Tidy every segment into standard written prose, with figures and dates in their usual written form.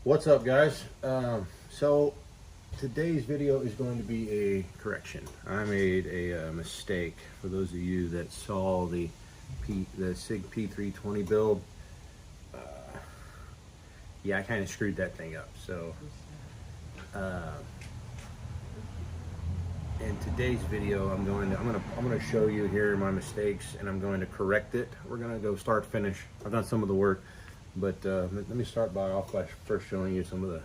What's up, guys? So today's video is going to be a correction. I made a mistake. For those of you that saw the Sig P320 build, yeah, I kind of screwed that thing up. So in today's video, I'm gonna show you here my mistakes, and I'm going to correct it. We're gonna go start finish. I've done some of the work, but let me start off by first showing you some of the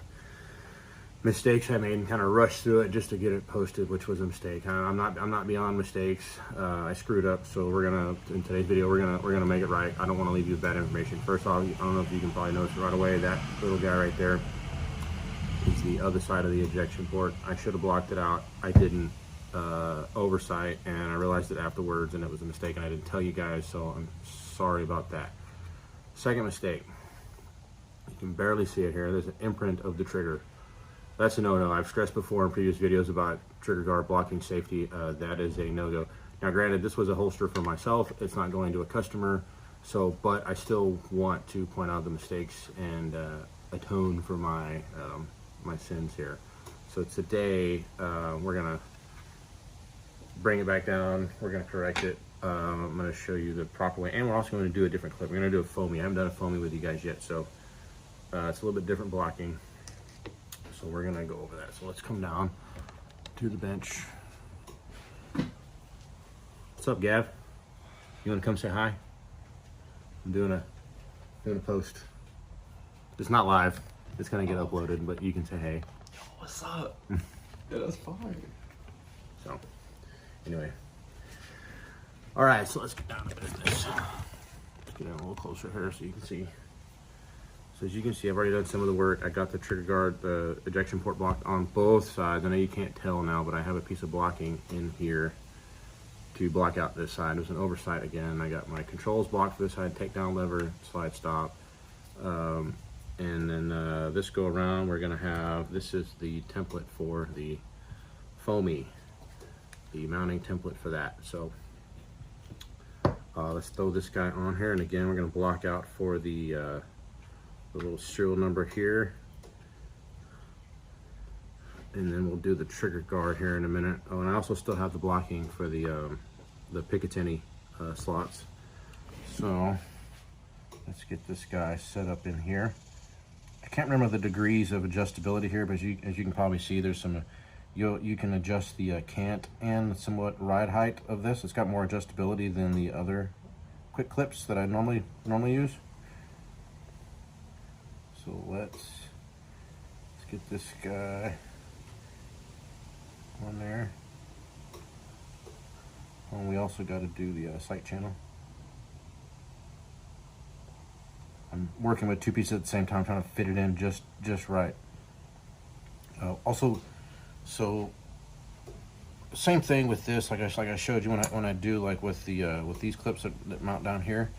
mistakes I made and kind of rushed through it just to get it posted, which was a mistake. I'm not beyond mistakes. I screwed up, so in today's video we're gonna make it right. I don't want to leave you with bad information. First off, I don't know if you can probably notice right away, that little guy right there is the other side of the ejection port. I should have blocked it out. I didn't. Oversight, and I realized it afterwards, and it was a mistake, and I didn't tell you guys, so I'm sorry about that. Second mistake, you can barely see it here. There's an imprint of the trigger. That's a no-no. I've stressed before in previous videos about trigger guard blocking safety. That is a no-go. Now, granted, this was a holster for myself. It's not going to a customer, but I still want to point out the mistakes and atone for my my sins here. So today we're gonna bring it back down. We're going to correct it. I'm going to show you the proper way, and we're also going to do a different clip. We're going to do a foamy. I haven't done a foamy with you guys yet, so it's a little bit different blocking. So we're going to go over that. So let's come down to the bench. What's up, Gav? You want to come say hi? I'm doing a post. It's not live. It's going to get uploaded, but you can say hey. Yo, what's up? Yeah, that's fine. So anyway, all right, so let's get down to business. Let's get in a little closer here so you can see. So as you can see, I've already done some of the work. I got the trigger guard, the ejection port blocked on both sides. I know you can't tell now, but I have a piece of blocking in here to block out this side. It was an oversight again. I got my controls blocked for this side, takedown lever, slide stop. And then this go around, we're gonna have, this is the template for the foamy, the mounting template for that. So let's throw this guy on here, and again we're going to block out for the little serial number here, and then we'll do the trigger guard here in a minute. Oh, and I also still have the blocking for the Picatinny slots. So let's get this guy set up in here. I can't remember the degrees of adjustability here, but as you can probably see, there's some you can adjust the cant and somewhat ride height of this. It's got more adjustability than the other quick clips that I normally use. So let's get this guy on there. And we also got to do the sight channel. I'm working with two pieces at the same time, trying to fit it in just right. Also, so same thing with this, like I showed you when I do like with the with these clips that mount down here.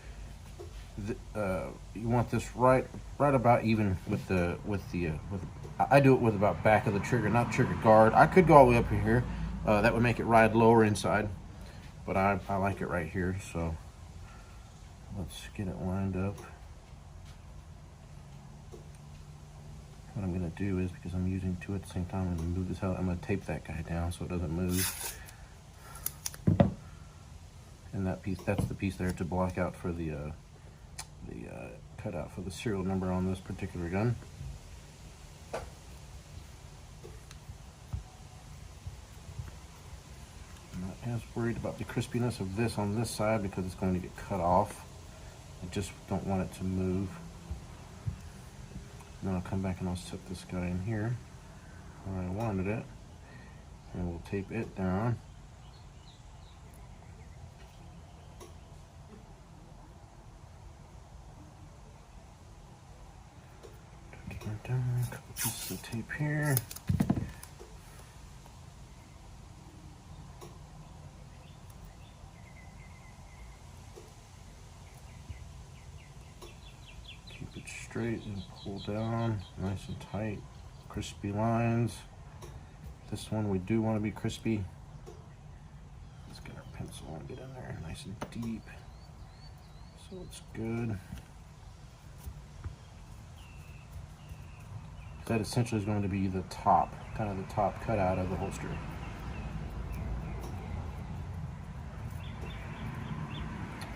You want this right about even with I do it with about back of the trigger, not trigger guard. I could go all the way up here. That would make it ride lower inside, but I like it right here. So let's get it lined up. What I'm going to do is, because I'm using two at the same time, I'm going to move this out. I'm going to tape that guy down so it doesn't move. And that piece, that's the piece there to block out for the cutout for the serial number on this particular gun. I'm not as worried about the crispiness of this on this side because it's going to get cut off. I just don't want it to move. Then I'll come back and I'll set this guy in here where I wanted it, and we'll tape it down. Get it down, a couple pieces of tape here. Keep it straight and pull down, nice and tight, crispy lines. This one we do want to be crispy. Let's get our pencil and get in there nice and deep so it's good. That essentially is going to be the top, kind of the top cutout of the holster.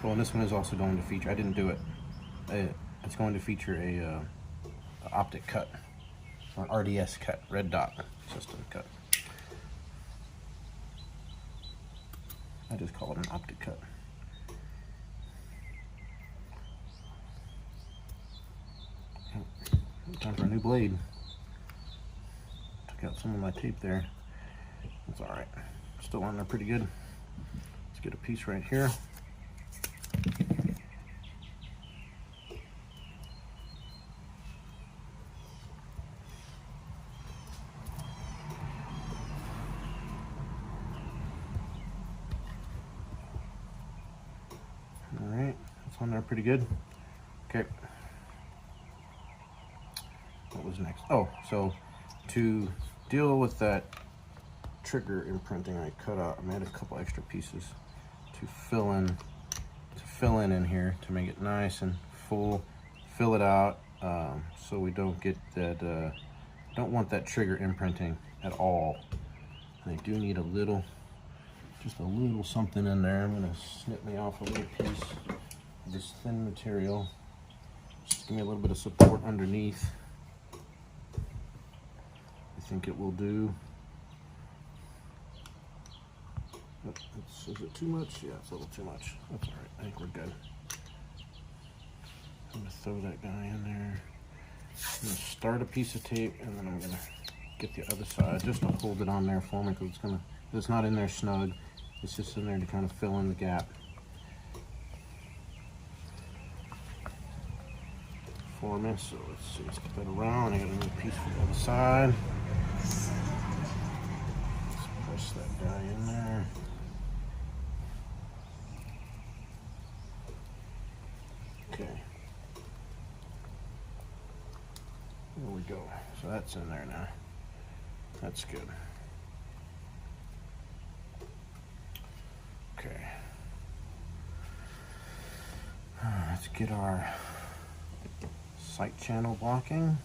Well, and this one is also going to feature, I didn't do it, it's going to feature a optic cut, or RDS cut, red dot system cut. I just call it an optic cut. Time for a new blade. Took out some of my tape there. That's alright. Still on there pretty good. Let's get a piece right here. Alright, that's on there pretty good. Okay. What was next? Oh, so to deal with that trigger imprinting, I cut out, I made a couple extra pieces to fill in here to make it nice and full, fill it out, so we don't get that, don't want that trigger imprinting at all. And I do need a little, just a little something in there. I'm gonna snip me off a little piece of this thin material. Just give me a little bit of support underneath. I think it will do. Is it too much? Yeah, it's a little too much. That's all right. I think we're good. I'm gonna throw that guy in there. I'm gonna start a piece of tape, and then I'm gonna get the other side just to hold it on there for me, because it's not in there snug. It's just in there to kind of fill in the gap for me. So let's see. Let's get that around. I got another piece for the other side. Let's press that guy in there. Okay. There we go. So that's in there now. That's good. Okay. Let's get our sight channel blocking.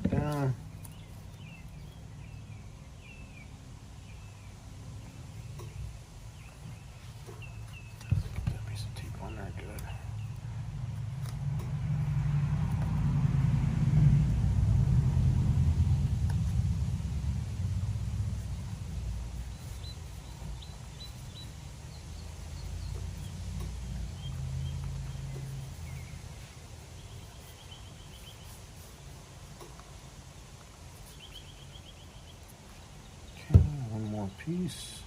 Down. Get that piece of tape on there, good. Piece.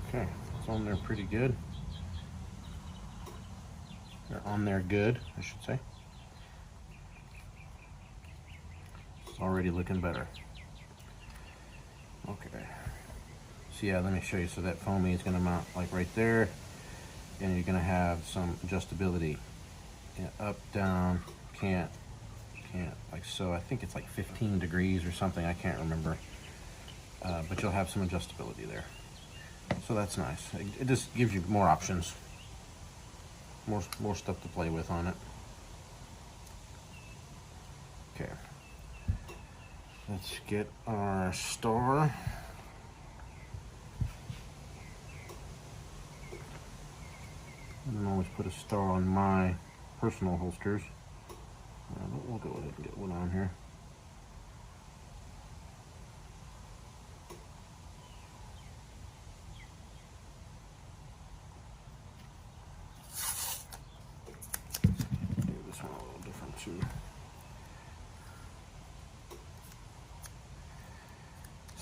Okay, it's on there pretty good. They're on there good, I should say. It's already looking better. Okay. So yeah, let me show you. So that foamy is going to mount like right there, and you're going to have some adjustability. Yeah, up, down, can't, like so. I think it's like 15 degrees or something. I can't remember. But you'll have some adjustability there. So that's nice. It just gives you more options. More stuff to play with on it. Okay. Let's get our star. I don't always put a star on my personal holsters. But we'll go ahead and get one on here.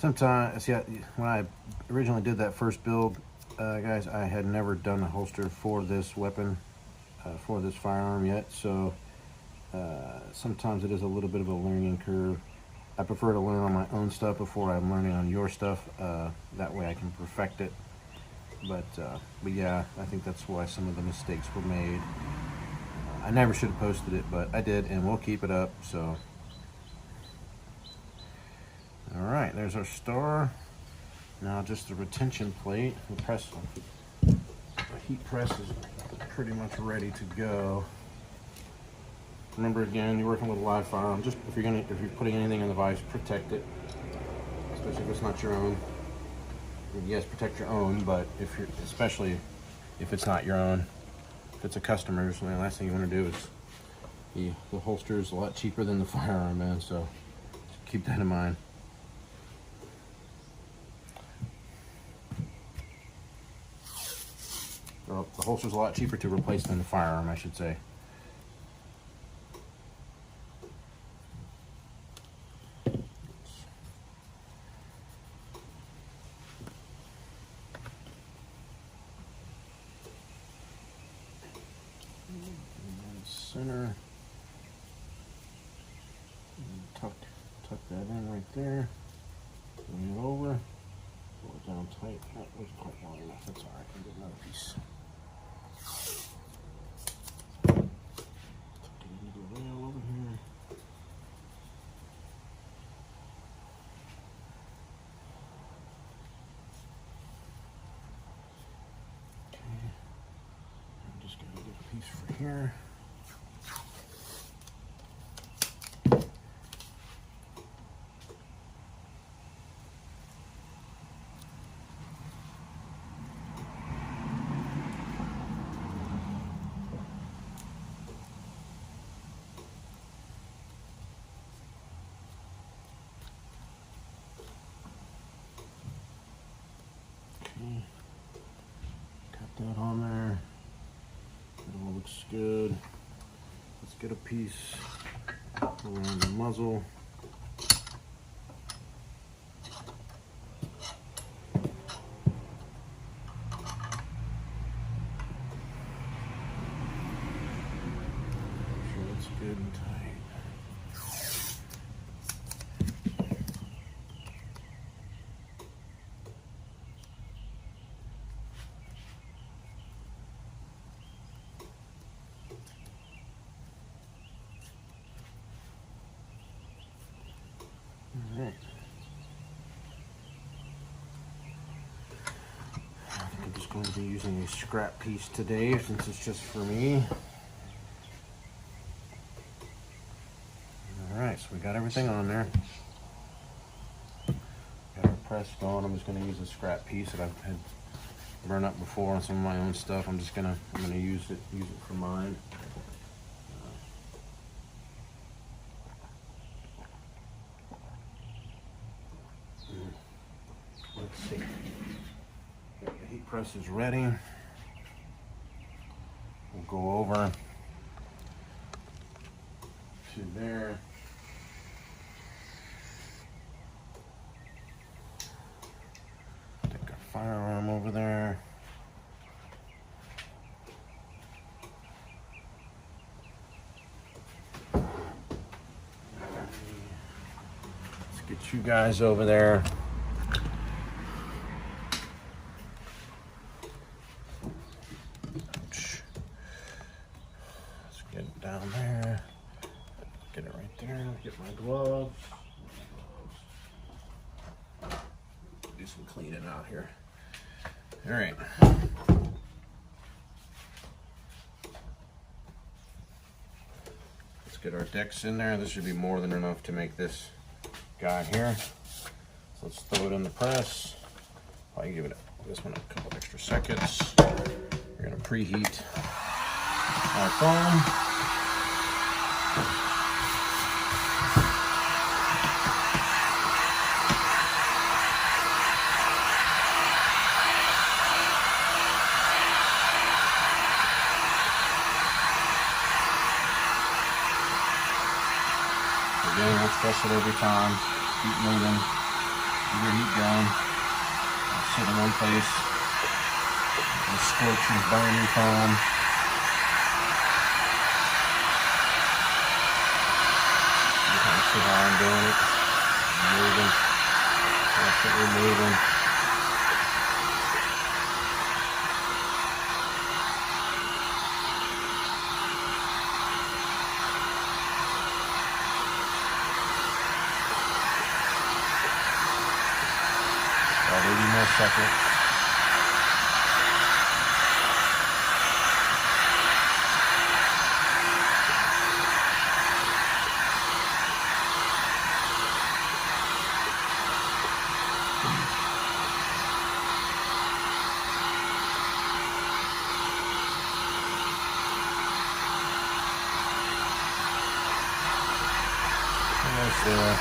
sometimes, yeah, when I originally did that first build, guys, I had never done a holster for this weapon, for this firearm yet, so sometimes it is a little bit of a learning curve. I prefer to learn on my own stuff before I'm learning on your stuff. That way I can perfect it. But yeah, I think that's why some of the mistakes were made. I never should have posted it, but I did, and we'll keep it up. So, all right, there's our star. Now just the retention plate. The press, the heat press is pretty much ready to go. Remember, again, you're working with a live firearm. Just if you're putting anything in the vise, protect it, especially if it's not your own. Yes, protect your own, but especially if it's not your own, if it's a customer's, the last thing you want to do is the holster is a lot cheaper than the firearm, man. So keep that in mind. Well, the holster's a lot cheaper to replace than the firearm, I should say. Center. Tuck that in right there. Bring it over. Pull it down tight. That was quite long enough. That's alright. I can get another piece. Tuck it into the rail over here. Okay. I'm just gonna get a piece for here. Got that on there. It all looks good. Let's get a piece around the muzzle. Make sure it's good and tight. Alright. I think I'm just going to be using a scrap piece today since it's just for me. Alright, so we got everything on there. Got our press going. I'm just going to use a scrap piece that I've had burned up before on some of my own stuff. I'm gonna use it for mine. Let's see. The heat press is ready. We'll go over to there. Take our firearm over there. Let's get you guys over there. Down there, get it right there, get my gloves, do some cleaning out here. All right. Let's get our decks in there. This should be more than enough to make this guy here. So let's throw it in the press. I can give it this one a couple extra seconds. We're gonna preheat our foam. Again, we'll press it every time. Keep moving. Keep your heat going. Sit in one place. And scorch and burn your foam. You kind of see how I'm doing it. Moving. Constantly moving. About 80 more seconds. Almost there.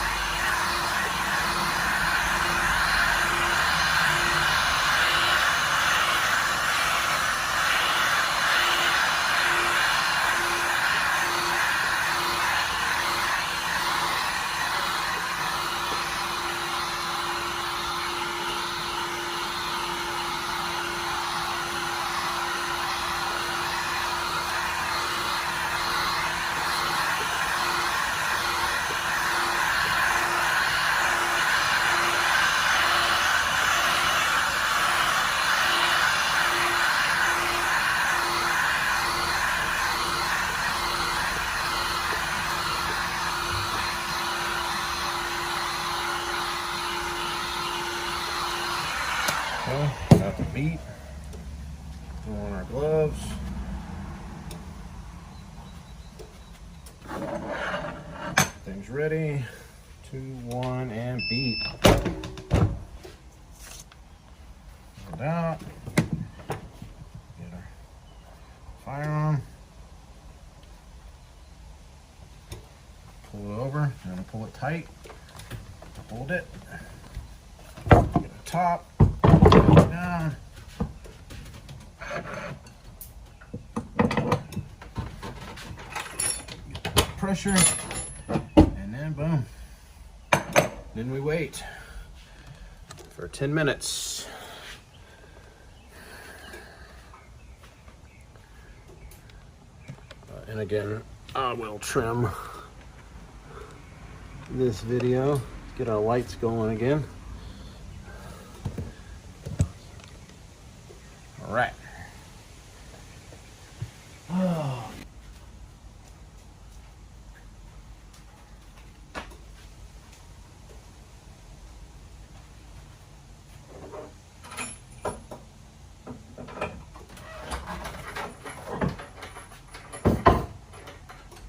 Okay, got the beat. Throw on our gloves. Things ready. 2, 1, and beat. Hold out. Get our firearm. Pull it over. I'm gonna pull it tight. Hold it. Get the top. Down. Pressure, and then boom. Then we wait for 10 minutes. And again, I will trim this video. Get our lights going again. All right. Oh.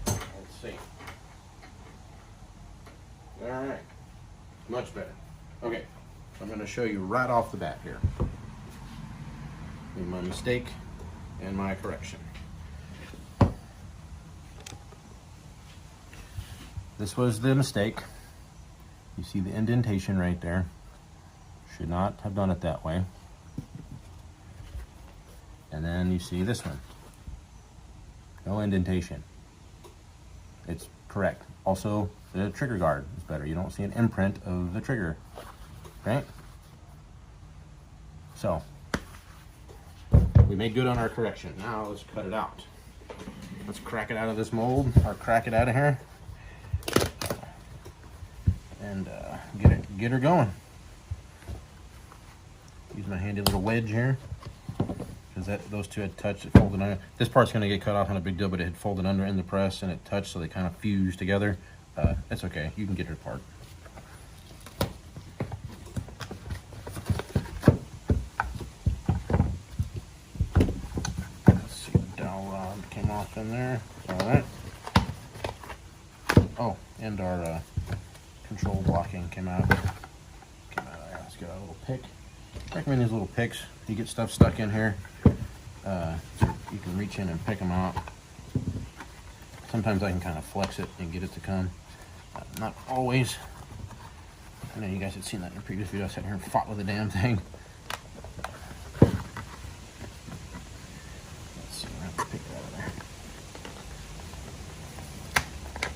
Let's see. All right. Much better. Okay. I'm going to show you right off the bat here. My mistake and my correction. This was the mistake. You see the indentation right there. Should not have done it that way. And then you see this one. No indentation. It's correct. Also, the trigger guard is better. You don't see an imprint of the trigger, right? So, we made good on our correction. Now let's cut it out. Let's crack it out of this mold, or crack it out of here, and get her going. Use my handy little wedge here, because those two had touched. It folded under. This part's going to get cut off, not a big deal, but it had folded under in the press, and it touched, so they kind of fused together. That's okay. You can get it apart. Off in there. All right. Oh, and our control blocking came out. There. Let's get our little pick. I recommend these little picks. You get stuff stuck in here, so you can reach in and pick them out. Sometimes I can kind of flex it and get it to come. Not always. I know you guys had seen that in a previous video. I sat here and fought with the damn thing.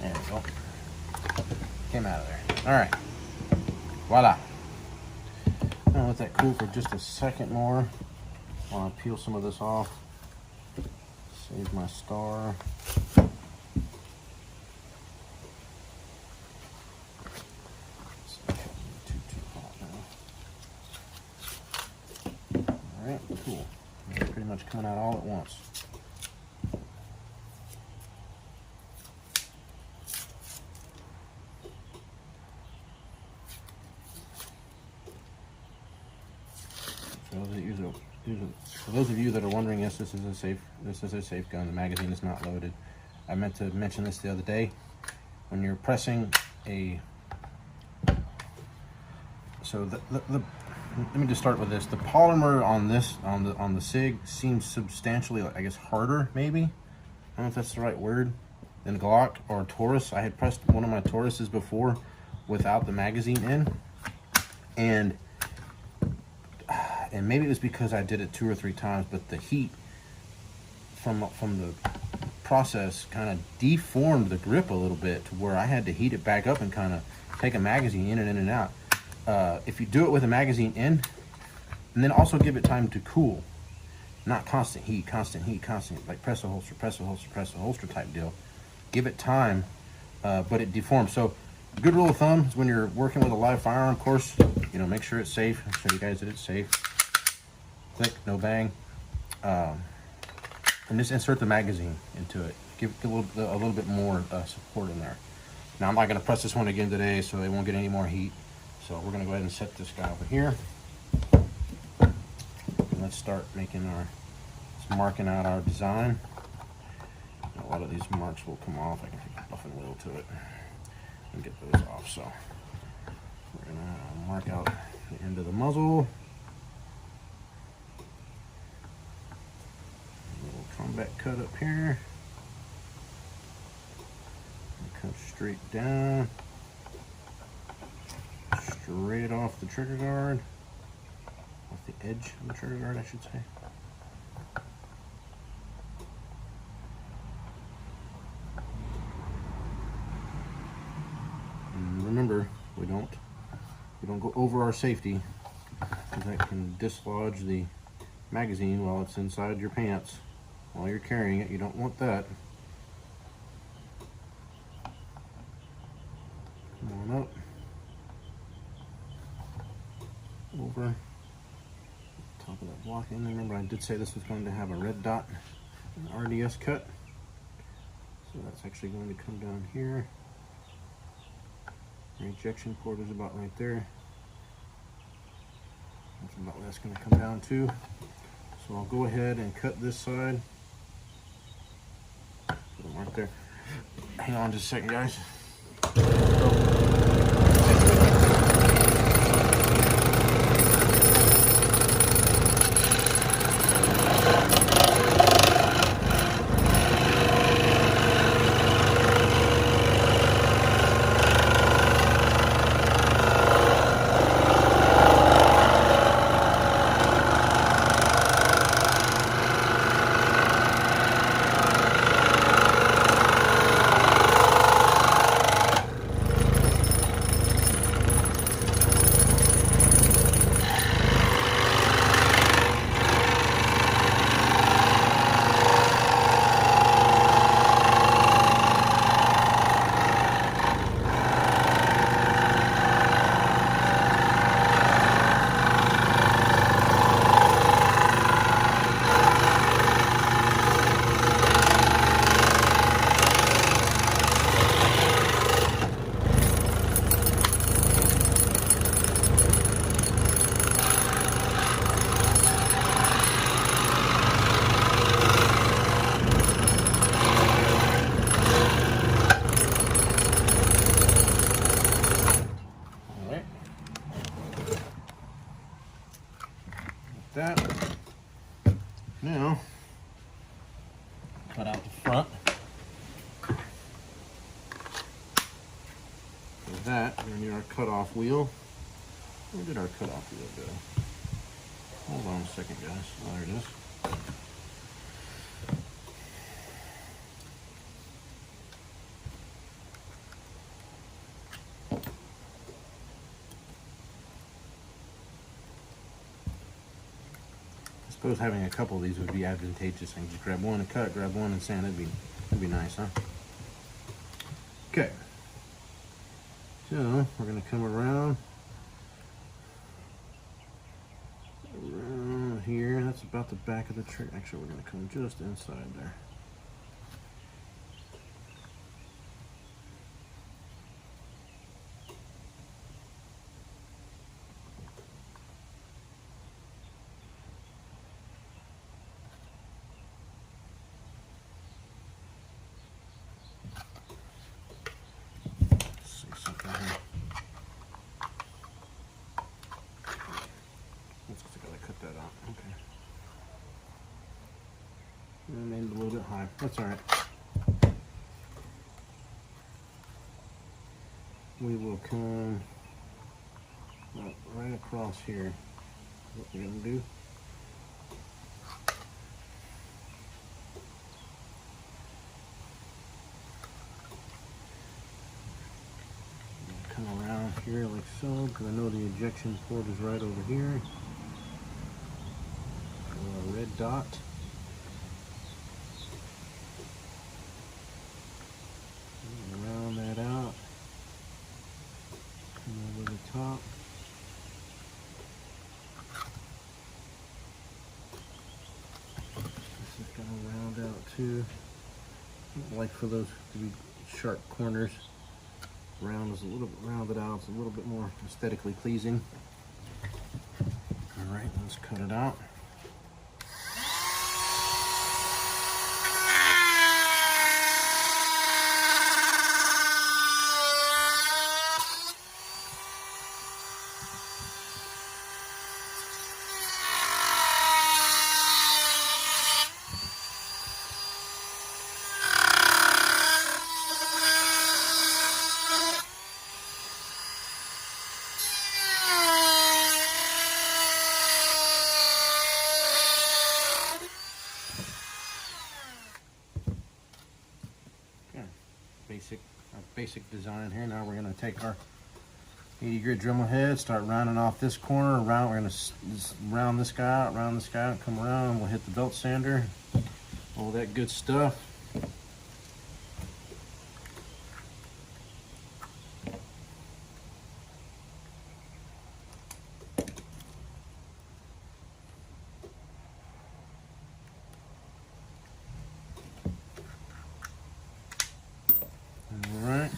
There we go. Came out of there. All right. Voila. let that cool for just a second more while I peel some of this off. Save my star. Alright, cool. It's pretty much coming out all at once. For those of you that are wondering, yes, this is a safe gun. The magazine is not loaded. I meant to mention this the other day. When you're pressing a, let me just start with this. The polymer on this on the Sig seems substantially, I guess, harder. Maybe, I don't know if that's the right word, than Glock or Taurus. I had pressed one of my Tauruses before without the magazine in, and maybe it was because I did it 2 or 3 times, but the heat from the process kind of deformed the grip a little bit to where I had to heat it back up and kind of take a magazine in and out. If you do it with a magazine in, and then also give it time to cool, not constant heat, like press a holster type deal. Give it time, but it deforms. So good rule of thumb is when you're working with a live firearm, of course, you know, make sure it's safe. I'll show you guys that it's safe. Click, no bang, and just insert the magazine into it. Give a little bit more support in there. Now I'm not going to press this one again today, so it won't get any more heat. So we're going to go ahead and set this guy over here. And let's start marking out our design. A lot of these marks will come off. I can take a buffing wheel to it and get those off. So we're going to mark out the end of the muzzle. Combat cut up here. Come straight down, straight off the trigger guard, off the edge of the trigger guard, I should say. And remember, we don't go over our safety, because that can dislodge the magazine while it's inside your pants. While you're carrying it, you don't want that. Come on up, over top of that block. And remember, I did say this was going to have a red dot, an RDS cut. So that's actually going to come down here. The ejection port is about right there. That's about where that's going to come down to. So I'll go ahead and cut this side. Put them right there. Hang on just a second, guys. That. Now, cut out the front. For that, we're going to need our cutoff wheel. Where did our cutoff wheel go? Hold on a second, guys. Oh, there it is. suppose having a couple of these would be advantageous. I can just grab one and cut, grab one and sand. That'd be nice, huh? Okay. So we're gonna come around here. That's about the back of the tree. Actually, we're gonna come just inside there. And made it a little bit high. That's all right. We will come right across here. What we're gonna do? Come around here like so, because I know the ejection port is right over here. A red dot. Round that out. Come over the top. This is gonna round out too. I like for those to be sharp corners. Round is a little bit rounded out. It's a little bit more aesthetically pleasing. All right, let's cut it out. Basic design here. Now we're going to take our 80 grit Dremel head, start rounding off this corner. We're going to round this guy out, come around. We'll hit the belt sander, all that good stuff. All right.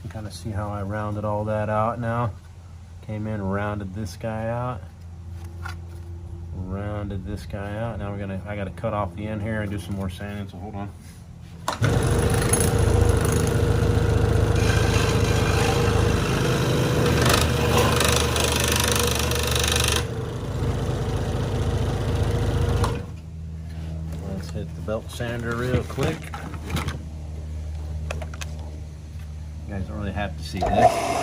can kind of see how I rounded all that out now. Came in, rounded this guy out. Rounded this guy out. Now I gotta cut off the end here and do some more sanding, so hold on. Let's hit the belt sander real quick. You guys don't really have to see this.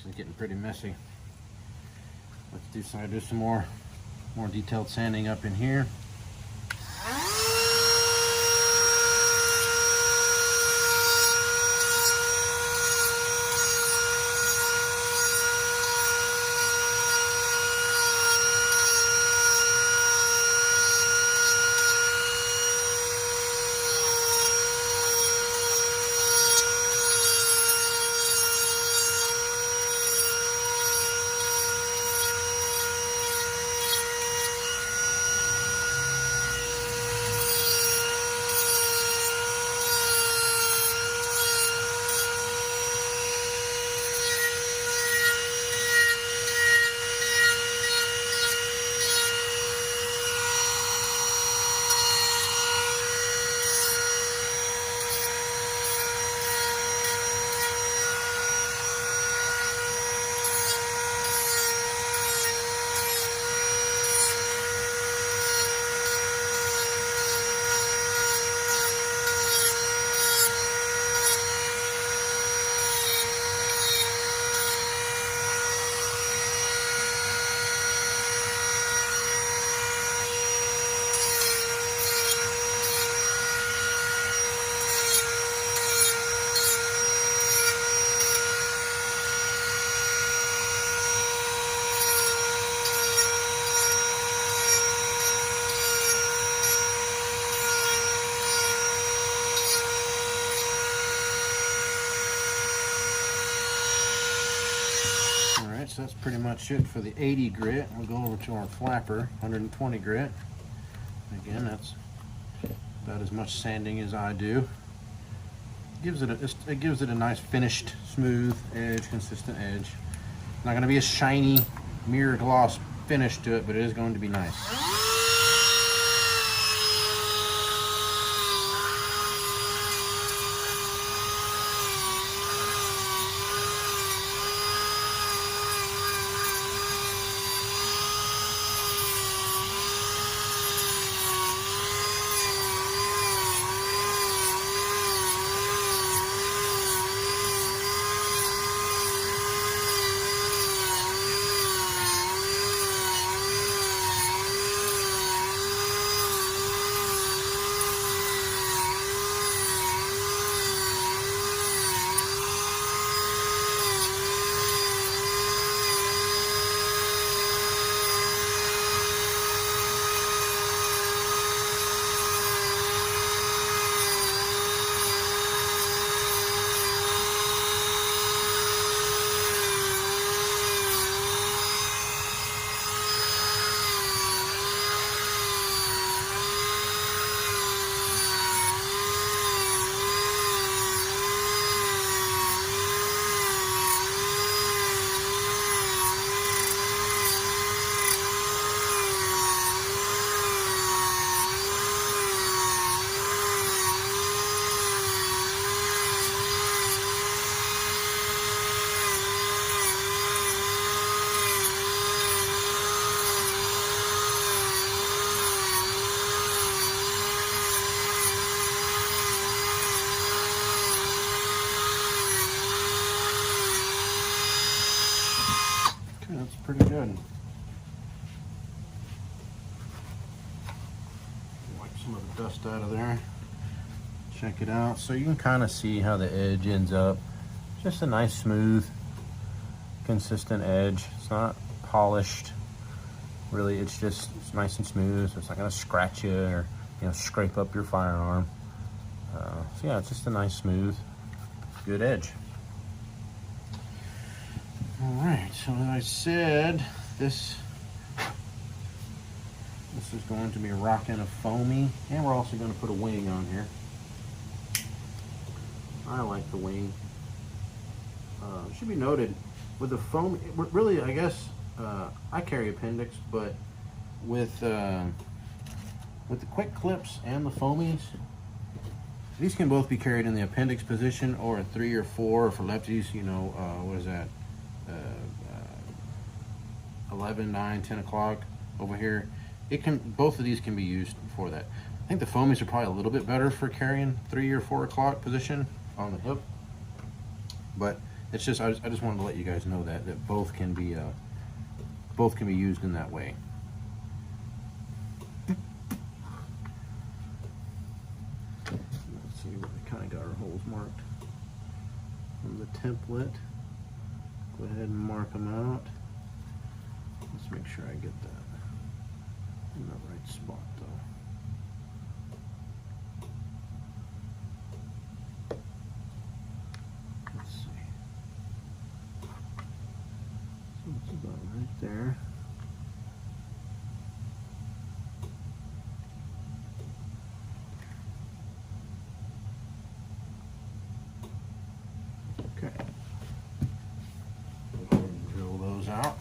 It's getting pretty messy. Let's do some more detailed sanding up in here. So that's pretty much it for the 80 grit. We'll go over to our flapper, 120 grit. Again, that's about as much sanding as I do. It gives it a nice finished, smooth edge, consistent edge. Not going to be a shiny mirror gloss finish to it, but it is going to be nice. That's pretty good. Wipe some of the dust out of there. Check it out. So you can kind of see how the edge ends up. Just a nice, smooth, consistent edge. It's not polished. Really, it's nice and smooth. So it's not going to scratch you or, you know, scrape up your firearm. So yeah, it's just a nice, smooth, good edge. All right. So as I said, this is going to be rocking a foamy, and we're also going to put a wing on here. I like the wing. It should be noted with the foam. Really, I guess I carry appendix, but with the quick clips and the foamies, these can both be carried in the appendix position or a 3 or 4 for lefties. You know, what is that? 11, 9, 10 o'clock over here. Both of these can be used for that. I think the foamies are probably a little bit better for carrying 3 or 4 o'clock position on the hip, but it's just I just wanted to let you guys know that both can be used in that way. Let's see, we kind of got our holes marked on the template. Go ahead and mark them out. Let's make sure I get that in the right spot though. Let's see. So it's about right there. Okay. Go ahead and drill those out.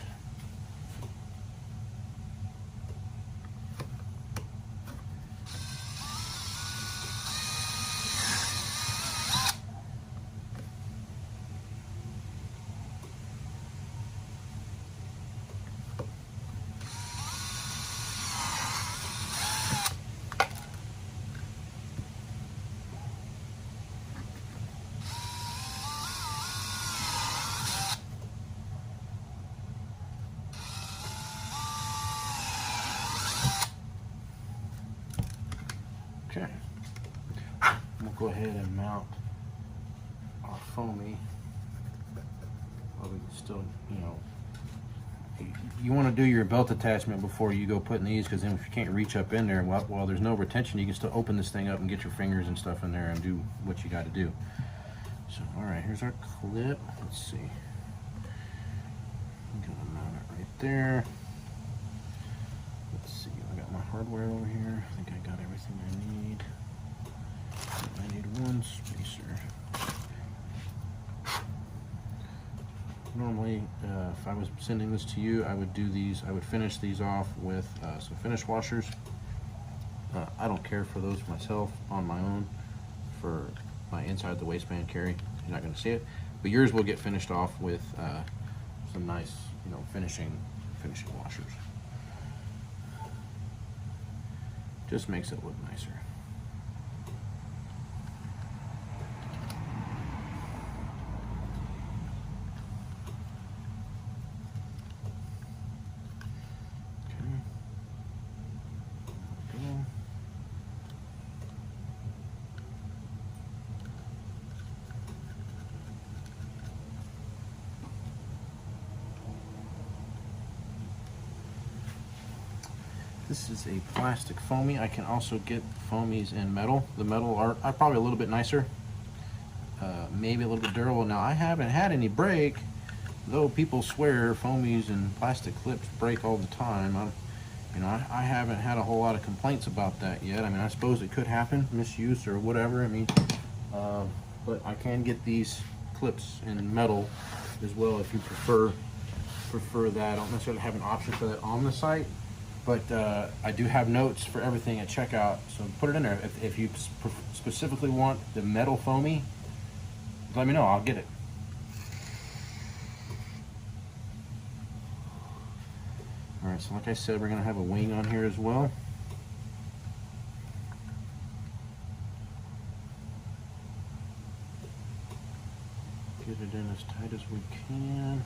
Okay, we'll go ahead and mount our foamy. Well, we can still, you know, you want to do your belt attachment before you go putting these, because then if you can't reach up in there, while there's no retention, you can still open this thing up and get your fingers and stuff in there and do what you got to do. So, all right, here's our clip. Let's see. I'm gonna mount it right there. Let's see. I got my hardware over here. I think I got everything I need. I need one spacer. Normally, if I was sending this to you, I would do these. I would finish these off with some finish washers. I don't care for those myself on my own for my inside the waistband carry. You're not going to see it, but yours will get finished off with some nice, you know, finishing washers. Just makes it look nicer. This is a plastic foamy. I can also get foamies in metal. The metal are probably a little bit nicer, maybe a little bit durable. Now, I haven't had any break, though people swear foamies and plastic clips break all the time. I haven't had a whole lot of complaints about that yet. I mean, I suppose it could happen, misuse or whatever. I mean, but I can get these clips in metal as well if you prefer that. I don't necessarily have an option for that on the site. But I do have notes for everything at checkout, so put it in there. If you specifically want the metal foamy, let me know, I'll get it. All right, so like I said, we're gonna have a wing on here as well. Get it in as tight as we can.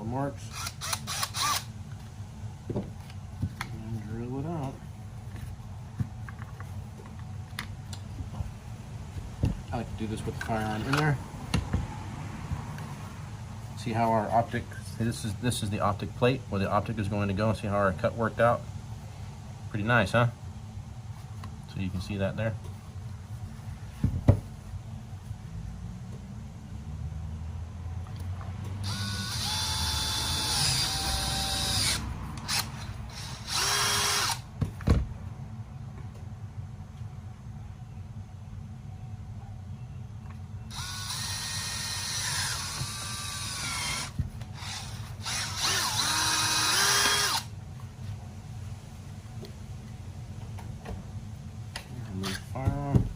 Marks. I like to do this with the firearm in there. See how our optic, this is the optic plate where the optic is going to go. See how our cut worked out? Pretty nice, huh? So you can see that there. Move firearm.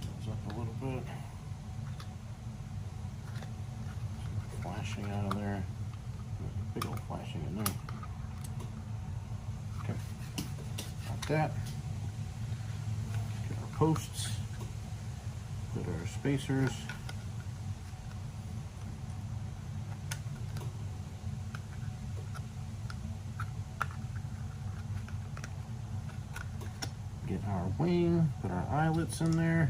Goes up a little bit. Flashing out of there. Big old flashing in there. Okay. Like that. Get our posts. Put our spacers. Get our wing, put our eyelets in there.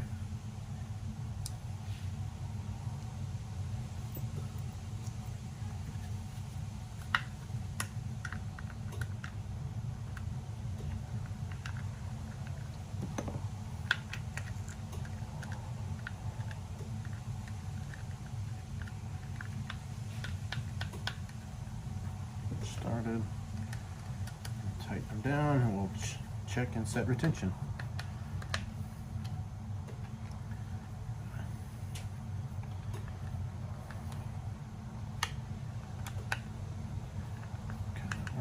Started. Tighten them down and we'll check and set retention.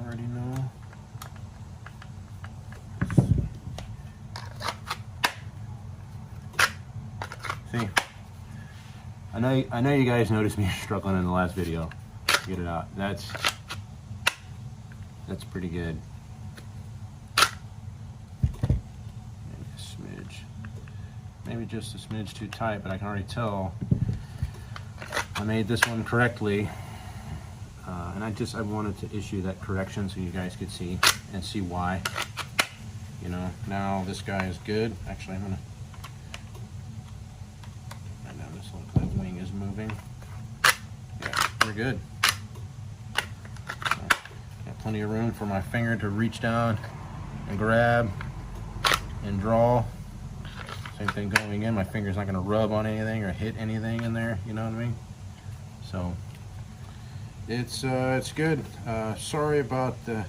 Already know. See, I know you guys noticed me struggling in the last video. Get it out. That's pretty good. Maybe a smidge. Maybe just a smidge too tight, but I can already tell I made this one correctly. And I wanted to issue that correction so you guys could see and see why. You know, now this guy is good. Actually, I'm gonna. I know this look, that wing is moving. Yeah, we're good. Got plenty of room for my finger to reach down and grab and draw. Same thing going in. My finger's not gonna rub on anything or hit anything in there. You know what I mean? So. It's good. Sorry about the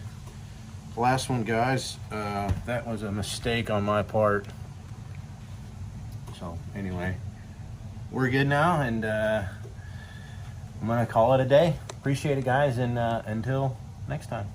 last one, guys. That was a mistake on my part. So anyway, we're good now, and I'm gonna call it a day. Appreciate it, guys, and until next time.